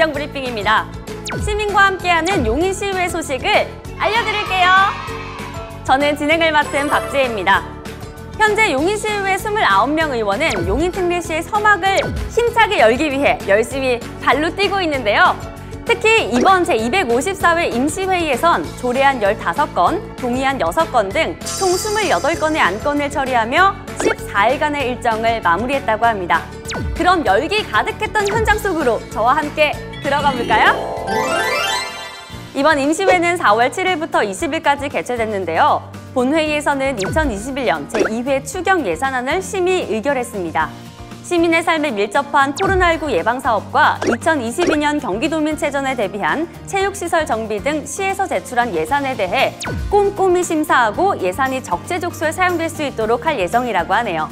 일정 브리핑입니다. 시민과 함께하는 용인시의회 소식을 알려드릴게요. 저는 진행을 맡은 박지혜입니다. 현재 용인시의회 29명 의원은 용인특례시의 서막을 힘차게 열기 위해 열심히 발로 뛰고 있는데요. 특히 이번 제254회 임시회의에선 조례안 15건, 동의안 6건 등 총 28건의 안건을 처리하며 14일간의 일정을 마무리했다고 합니다. 그럼 열기 가득했던 현장 속으로 저와 함께 들어가 볼까요? 이번 임시회는 4월 7일부터 20일까지 개최됐는데요. 본회의에서는 2021년 제2회 추경 예산안을 심의 의결했습니다. 시민의 삶에 밀접한 코로나19 예방사업과 2022년 경기도민체전에 대비한 체육시설 정비 등 시에서 제출한 예산에 대해 꼼꼼히 심사하고 예산이 적재적소에 사용될 수 있도록 할 예정이라고 하네요.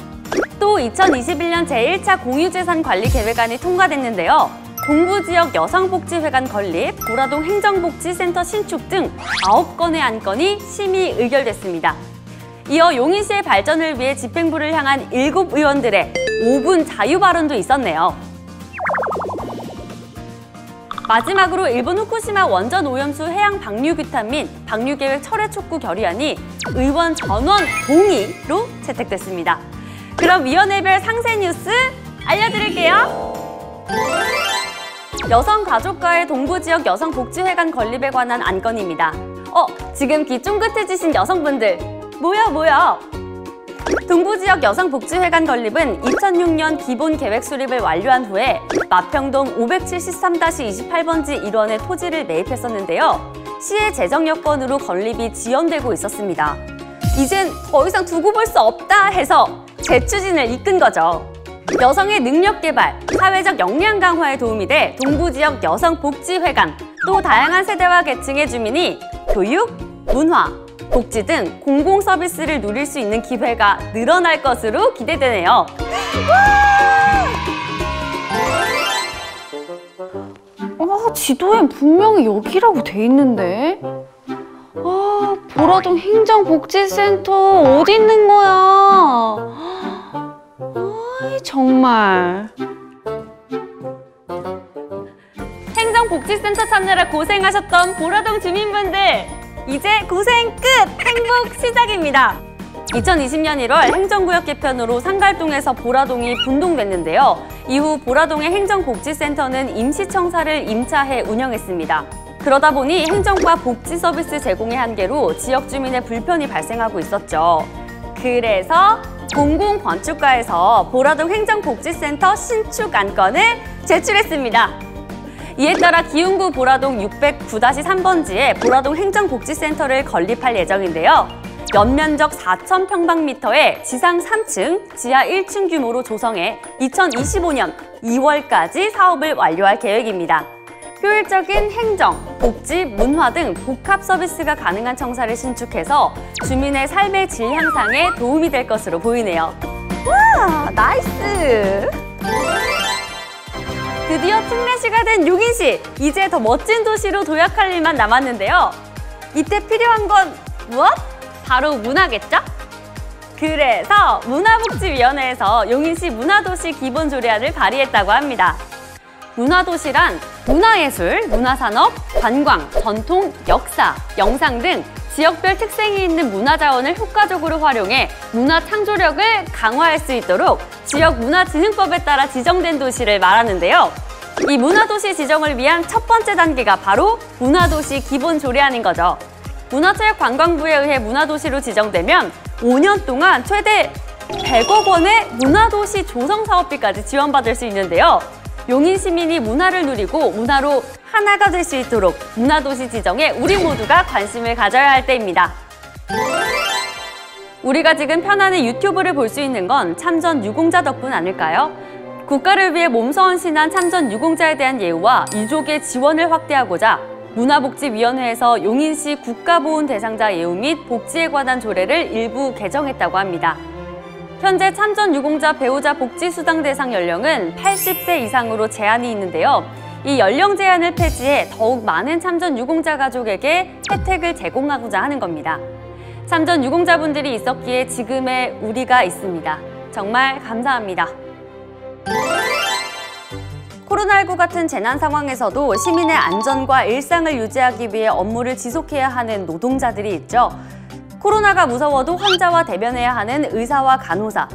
또 2021년 제1차 공유재산관리계획안이 통과됐는데요. 동부지역 여성복지회관 건립, 보라동 행정복지센터 신축 등 9건의 안건이 심의 의결됐습니다. 이어 용인시의 발전을 위해 집행부를 향한 7의원들의 5분 자유 발언도 있었네요. 마지막으로 일본 후쿠시마 원전 오염수 해양 방류 규탄 및 방류계획 철회 촉구 결의안이 의원 전원 동의로 채택됐습니다. 그럼 위원회별 상세 뉴스 알려드릴게요. 여성가족과의 동부지역 여성복지회관 건립에 관한 안건입니다. 지금 귀 쫑긋해지신 여성분들 모여! 동부지역 여성복지회관 건립은 2006년 기본계획 수립을 완료한 후에 마평동 573-28번지 1원의 토지를 매입했었는데요. 시의 재정 여건으로 건립이 지연되고 있었습니다. 이젠 더 이상 두고 볼 수 없다 해서 재추진을 이끈 거죠. 여성의 능력 개발, 사회적 역량 강화에 도움이 돼 동부지역 여성복지회관, 또 다양한 세대와 계층의 주민이 교육, 문화, 복지 등 공공 서비스를 누릴 수 있는 기회가 늘어날 것으로 기대되네요. 지도엔 분명히 여기라고 돼 있는데. 보라동 행정복지센터 어디 있는 거야? 정말. 행정복지센터 참여라 고생하셨던 보라동 주민분들, 이제 고생 끝! 행복 시작입니다. 2020년 1월 행정구역 개편으로 상갈동에서 보라동이 분동됐는데요. 이후 보라동의 행정복지센터는 임시청사를 임차해 운영했습니다. 그러다 보니 행정과 복지 서비스 제공의 한계로 지역 주민의 불편이 발생하고 있었죠. 그래서 공공건축과에서 보라동 행정복지센터 신축 안건을 제출했습니다. 이에 따라 기흥구 보라동 609-3번지에 보라동 행정복지센터를 건립할 예정인데요. 연면적 4,000평방미터에 지상 3층, 지하 1층 규모로 조성해 2025년 2월까지 사업을 완료할 계획입니다. 효율적인 행정, 복지, 문화 등 복합 서비스가 가능한 청사를 신축해서 주민의 삶의 질 향상에 도움이 될 것으로 보이네요. 와, 나이스! 드디어 특례시가 된 용인시! 이제 더 멋진 도시로 도약할 일만 남았는데요. 이때 필요한 건 무엇? 바로 문화겠죠? 그래서 문화복지위원회에서 용인시 문화도시 기본조례안을 발의했다고 합니다. 문화도시란 문화예술, 문화산업, 관광, 전통, 역사, 영상 등 지역별 특색이 있는 문화자원을 효과적으로 활용해 문화 창조력을 강화할 수 있도록 지역문화진흥법에 따라 지정된 도시를 말하는데요. 이 문화도시 지정을 위한 첫 번째 단계가 바로 문화도시 기본조례안인 거죠. 문화체육관광부에 의해 문화도시로 지정되면 5년 동안 최대 100억 원의 문화도시 조성사업비까지 지원받을 수 있는데요. 용인 시민이 문화를 누리고 문화로 하나가 될 수 있도록 문화도시 지정에 우리 모두가 관심을 가져야 할 때입니다. 우리가 지금 편안히 유튜브를 볼 수 있는 건 참전 유공자 덕분 아닐까요? 국가를 위해 몸서 헌신한 참전 유공자에 대한 예우와 유족의 지원을 확대하고자 문화복지위원회에서 용인시 국가보훈 대상자 예우 및 복지에 관한 조례를 일부 개정했다고 합니다. 현재 참전 유공자 배우자 복지수당 대상 연령은 80세 이상으로 제한이 있는데요. 이 연령 제한을 폐지해 더욱 많은 참전 유공자 가족에게 혜택을 제공하고자 하는 겁니다. 참전 유공자분들이 있었기에 지금의 우리가 있습니다. 정말 감사합니다. 코로나19 같은 재난 상황에서도 시민의 안전과 일상을 유지하기 위해 업무를 지속해야 하는 노동자들이 있죠. 코로나가 무서워도 환자와 대면해야 하는 의사와 간호사,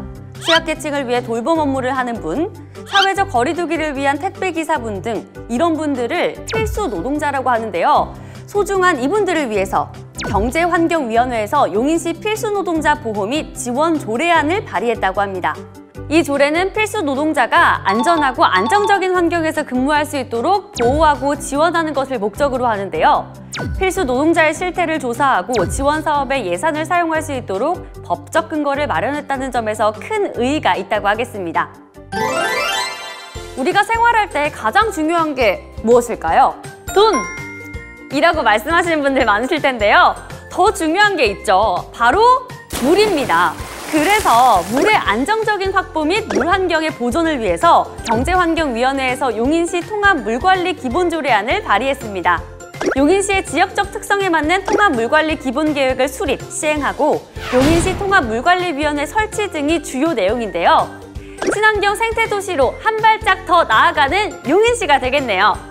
취약계층을 위해 돌봄 업무를 하는 분, 사회적 거리 두기를 위한 택배기사분 등 이런 분들을 필수 노동자라고 하는데요. 소중한 이분들을 위해서 경제환경위원회에서 용인시 필수 노동자 보호 및 지원 조례안을 발의했다고 합니다. 이 조례는 필수 노동자가 안전하고 안정적인 환경에서 근무할 수 있도록 보호하고 지원하는 것을 목적으로 하는데요. 필수 노동자의 실태를 조사하고 지원 사업에 예산을 사용할 수 있도록 법적 근거를 마련했다는 점에서 큰 의의가 있다고 하겠습니다. 우리가 생활할 때 가장 중요한 게 무엇일까요? 돈! 이라고 말씀하시는 분들 많으실 텐데요. 더 중요한 게 있죠. 바로 물입니다. 그래서 물의 안정적인 확보 및 물 환경의 보존을 위해서 경제환경위원회에서 용인시 통합물관리 기본조례안을 발의했습니다. 용인시의 지역적 특성에 맞는 통합물관리 기본계획을 수립, 시행하고 용인시 통합물관리위원회 설치 등이 주요 내용인데요. 친환경 생태도시로 한 발짝 더 나아가는 용인시가 되겠네요.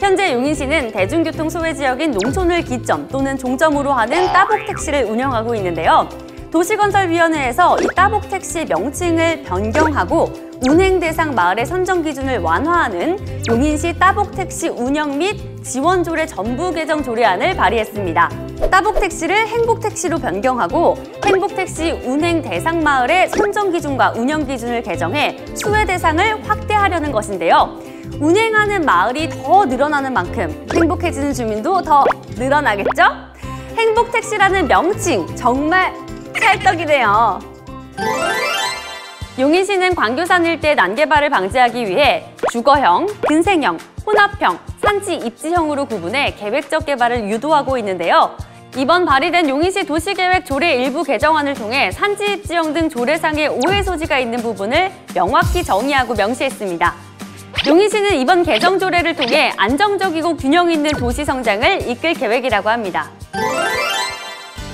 현재 용인시는 대중교통 소외 지역인 농촌을 기점 또는 종점으로 하는 따복택시를 운영하고 있는데요. 도시건설위원회에서 이 따복택시 명칭을 변경하고 운행 대상 마을의 선정 기준을 완화하는 용인시 따복택시 운영 및 지원 조례 전부 개정 조례안을 발의했습니다. 따복택시를 행복택시로 변경하고 행복택시 운행 대상 마을의 선정 기준과 운영 기준을 개정해 수혜 대상을 확대하려는 것인데요. 운행하는 마을이 더 늘어나는 만큼 행복해지는 주민도 더 늘어나겠죠? 행복택시라는 명칭 정말 찰떡이네요. 용인시는 광교산 일대 난개발을 방지하기 위해 주거형, 근생형, 혼합형, 산지 입지형으로 구분해 계획적 개발을 유도하고 있는데요. 이번 발의된 용인시 도시계획 조례 일부 개정안을 통해 산지 입지형 등 조례상의 오해 소지가 있는 부분을 명확히 정의하고 명시했습니다. 용인시는 이번 개정 조례를 통해 안정적이고 균형 있는 도시 성장을 이끌 계획이라고 합니다.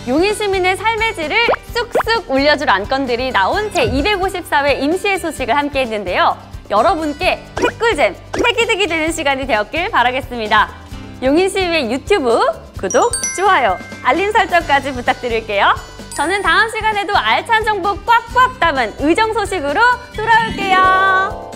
용인 시민의 삶의 질을 쑥쑥 올려줄 안건들이 나온 제254회 임시회 소식을 함께 했는데요. 여러분께 댓글잼, 패기득이 되는 시간이 되었길 바라겠습니다. 용인시의회 유튜브 구독, 좋아요, 알림 설정까지 부탁드릴게요. 저는 다음 시간에도 알찬 정보 꽉꽉 담은 의정 소식으로 돌아올게요.